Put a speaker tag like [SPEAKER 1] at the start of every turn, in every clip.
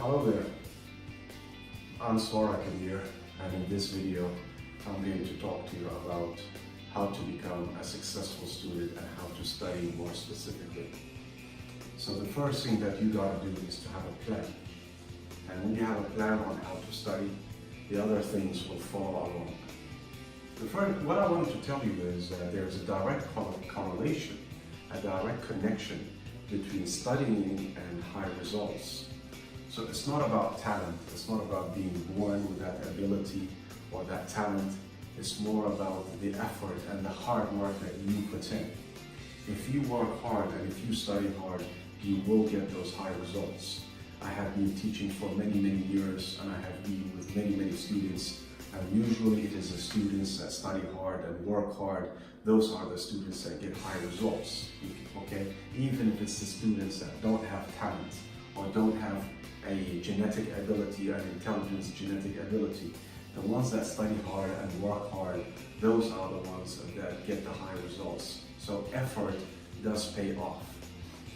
[SPEAKER 1] Hello there, I'm Swara Kabir, and in this video I'm going to talk to you about how to become a successful student and how to study more specifically. So the first thing that you gotta do is to have a plan. And when you have a plan on how to study, the other things will follow along. What I wanted to tell you is that there's a direct correlation, a direct connection between studying and high results. So it's not about talent, it's not about being born with that ability or that talent. It's more about the effort and the hard work that you put in. If you work hard and if you study hard, you will get those high results. I have been teaching for many years, and I have been with many students, and usually it is the students that study hard and work hard. Those are the students that get high results, okay? Even if it's the students that don't have talent or don't have a genetic ability, an intelligence genetic ability, the ones that study hard and work hard, those are the ones that get the high results. So effort does pay off.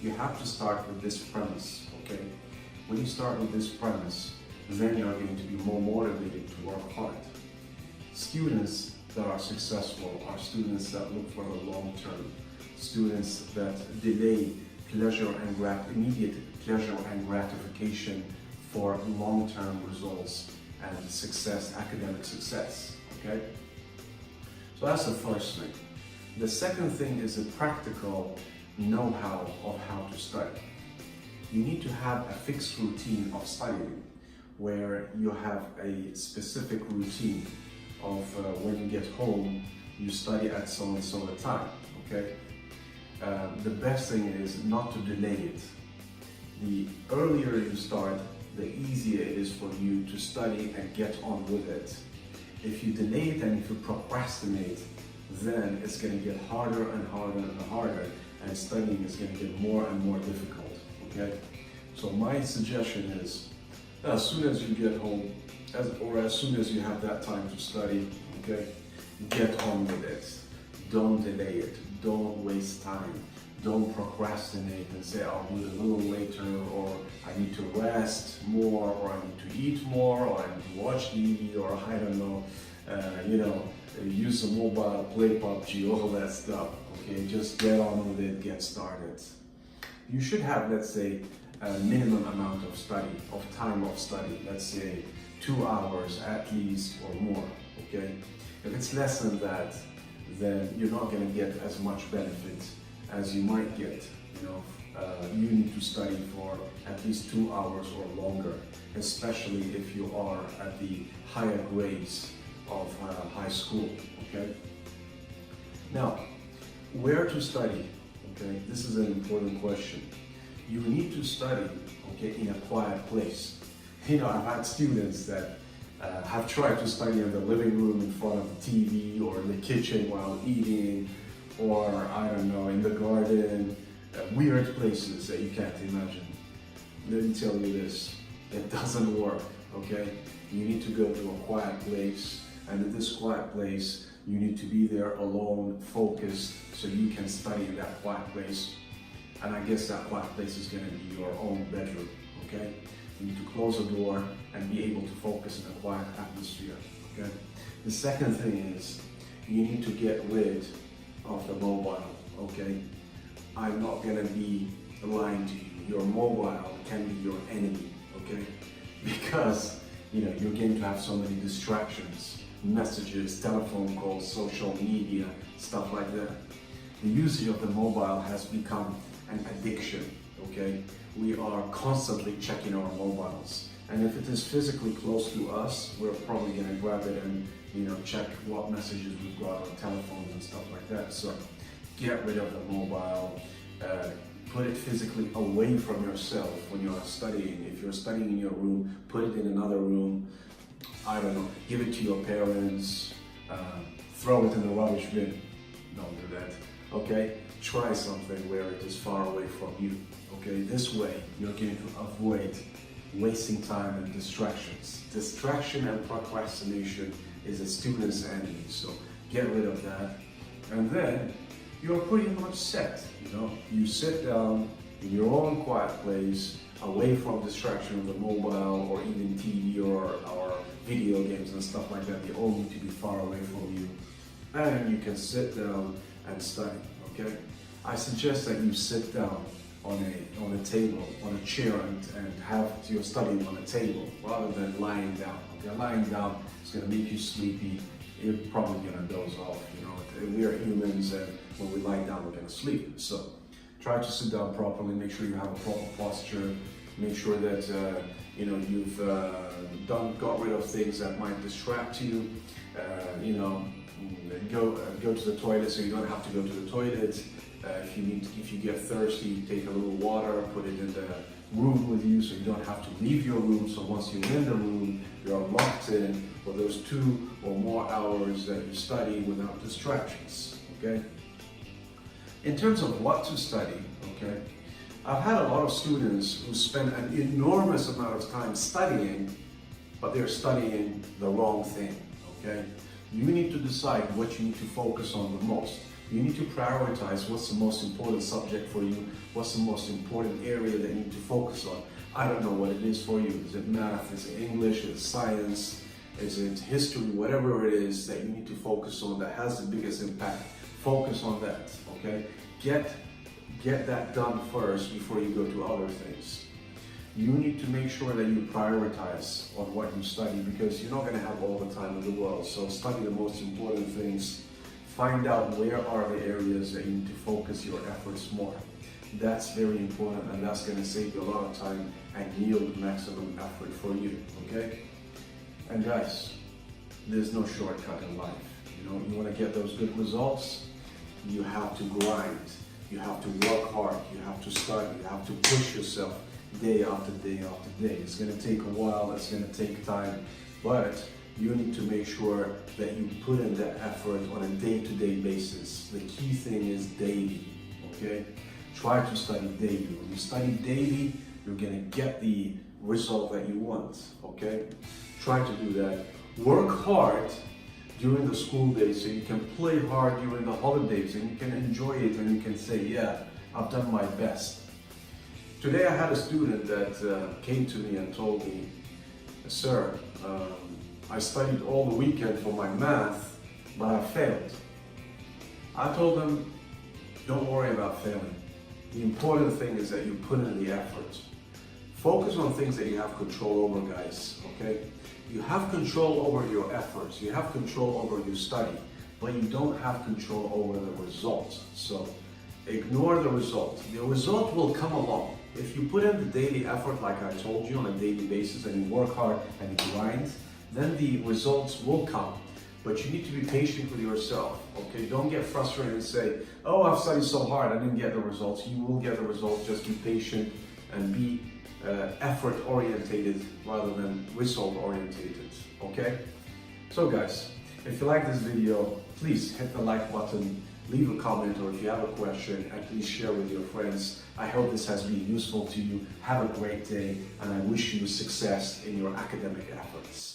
[SPEAKER 1] You have to start with this premise, okay? When you start with this premise, then you're going to be more motivated to work hard. Students that are successful are students that look for the long term, students that delay immediate pleasure and gratification for long-term results and success, academic success, okay? So that's the first thing. The second thing is a practical know-how of how to study. You need to have a fixed routine of studying, where you have a specific routine of when you get home, you study at so and so a time, okay? The best thing is not to delay it. The earlier you start, the easier it is for you to study and get on with it. If you delay it and if you procrastinate, then it's going to get harder and harder, and studying is going to get more and more difficult, okay? So my suggestion is, as soon as you get home, as soon as you have that time to study, okay, get on with it. Don't delay it. Don't waste time. Don't procrastinate and say, I'll do it a little later, or I need to rest more, or I need to eat more, or I need to watch TV, or I don't know, use the mobile, play PUBG, all that stuff, okay? Just get on with it, get started. You should have, let's say, a minimum amount of time of study, let's say 2 hours at least or more, okay? If it's less than that, then you're not going to get as much benefit as you might get. You need to study for at least 2 hours or longer, especially if you are at the higher grades of high school, okay? Now, where to study, okay? This is an important question. You need to study, okay, in a quiet place. I've had students that have tried to study in the living room in front of the TV, or in the kitchen while eating, or I don't know, in the garden, weird places that you can't imagine. Let me tell you this, it doesn't work, okay? You need to go to a quiet place, and in this quiet place, you need to be there alone, focused, so you can study in that quiet place. And I guess that quiet place is going to be your own bedroom, okay? You need to close the door and be able to focus in a quiet atmosphere, okay? The second thing is, you need to get rid of the mobile, okay? I'm not gonna be lying to you. Your mobile can be your enemy, okay? Because, you're going to have so many distractions, messages, telephone calls, social media, stuff like that. The usage of the mobile has become an addiction, okay? We are constantly checking our mobiles. And if it is physically close to us, we're probably gonna grab it and, check what messages we've got on telephones and stuff like that. So get rid of the mobile, put it physically away from yourself when you are studying. If you're studying in your room, put it in another room. I don't know, give it to your parents, throw it in the rubbish bin. Don't do that, okay? Try something where it is far away from you, okay? This way, you're going to avoid wasting time and distractions. Distraction and procrastination is a student's enemy, so get rid of that. And then, you're pretty much set, You sit down in your own quiet place, away from distraction of the mobile or even TV or video games and stuff like that. They all need to be far away from you. And you can sit down and study, okay? I suggest that you sit down on a table, on a chair, and have your studying on a table rather than lying down. Okay, lying down is going to make you sleepy. You're probably going to doze off. You know, we are humans, and when we lie down, we're going to sleep. So try to sit down properly. Make sure you have a proper posture. Make sure that you know you've got rid of things that might distract you. You know, go to the toilet so you don't have to go to the toilet. If you get thirsty, take a little water, put it in the room with you so you don't have to leave your room. So once you're in the room, you're locked in for those 2 or more hours that you study without distractions, okay? In terms of what to study, okay, I've had a lot of students who spend an enormous amount of time studying, but they're studying the wrong thing, okay? You need to decide what you need to focus on the most. You need to prioritize what's the most important subject for you, what's the most important area that you need to focus on. I don't know what it is for you. Is it math? Is it English? Is it science? Is it history? Whatever it is that you need to focus on that has the biggest impact, focus on that, okay? Get that done first before you go to other things. You need to make sure that you prioritize on what you study because you're not going to have all the time in the world. So study the most important things. Find out where are the areas that you need to focus your efforts more. That's very important, and that's going to save you a lot of time and yield maximum effort for you, okay? And guys, there's no shortcut in life. You know, you want to get those good results, you have to grind, you have to work hard, you have to study, you have to push yourself day after day after day. It's going to take a while, it's going to take time, but you need to make sure that you put in that effort on a day-to-day basis. The key thing is daily, okay? Try to study daily. When you study daily, you're gonna get the result that you want, okay? Try to do that. Work hard during the school days so you can play hard during the holidays and you can enjoy it and you can say, yeah, I've done my best. Today I had a student that came to me and told me, sir, I studied all the weekend for my math, but I failed. I told him, don't worry about failing. The important thing is that you put in the effort. Focus on things that you have control over, guys, okay? You have control over your efforts, you have control over your study, but you don't have control over the result. So ignore the result. The result will come along. If you put in the daily effort, like I told you, on a daily basis, and you work hard and you grind, then the results will come. But you need to be patient with yourself, okay? Don't get frustrated and say, oh, I've studied so hard, I didn't get the results. You will get the results, just be patient and be effort-orientated rather than result-orientated, okay? So guys, if you like this video, please hit the like button, leave a comment, or if you have a question, and please share with your friends. I hope this has been useful to you. Have a great day, and I wish you success in your academic efforts.